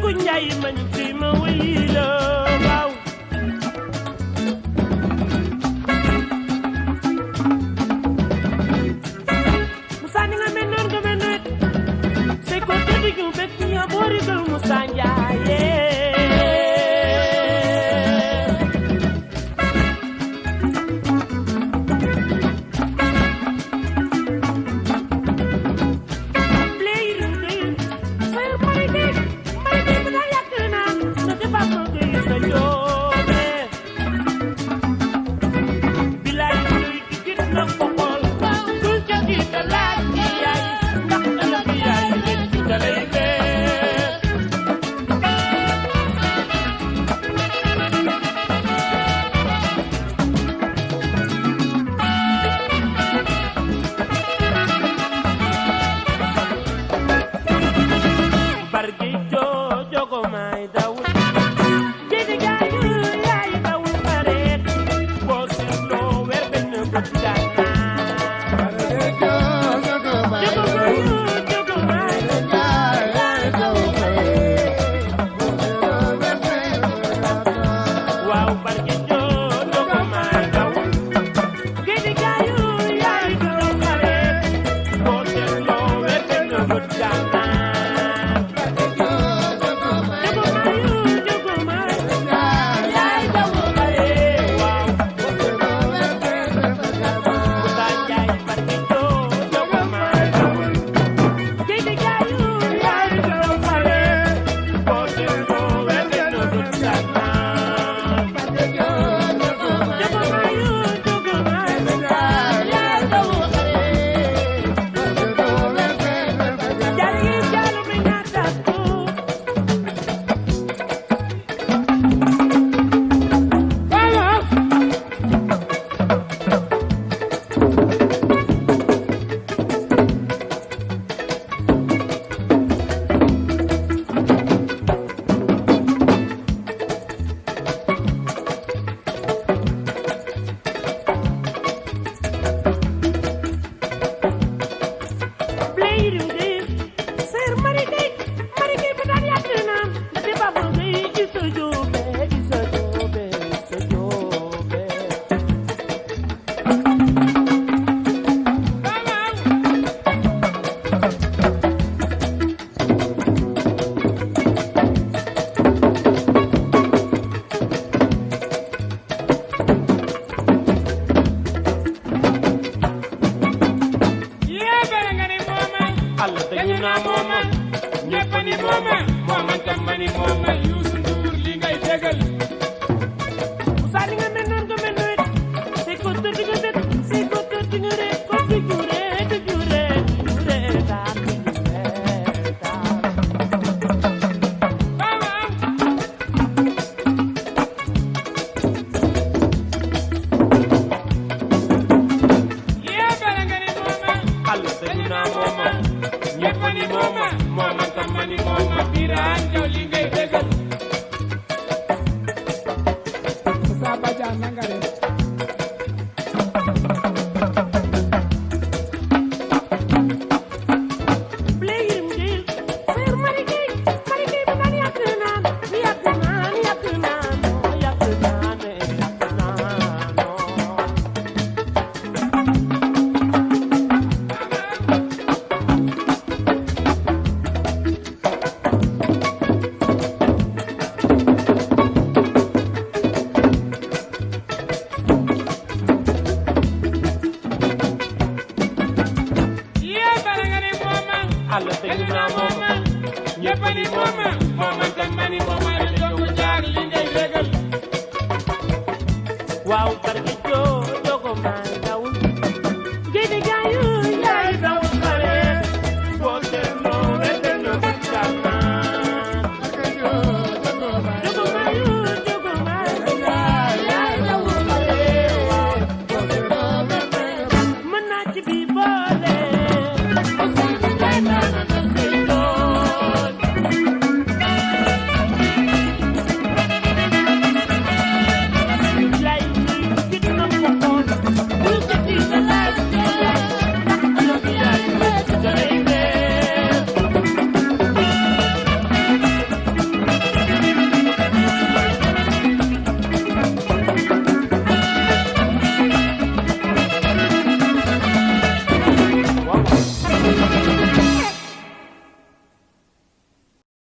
ku njaay man ci ma wëy la waaw Musa ni nga mel noon nga mel noon c'est ko tëddi ñu bekk ya boori gël Musa Njaaye Allah dañu naa mooma ñëpp ni mooma mooman tam ma ni mooma Youssou Ndour li ngay dégal Musa ni nga mel noon nga mel noon c'est ko tëdd nga dëkk c'est ko tëdd nga rek ko fi jure daa Allah dañu naa mooma ñëpp ni mooma mooman tam ma ni mooma biraan jaw li ngay dégal Musa Badiane nangare Allah dañu naa mooma ñëpp ni mooma mooman tam ma ni mooma li dogu jaar li ngay dégal waaw barke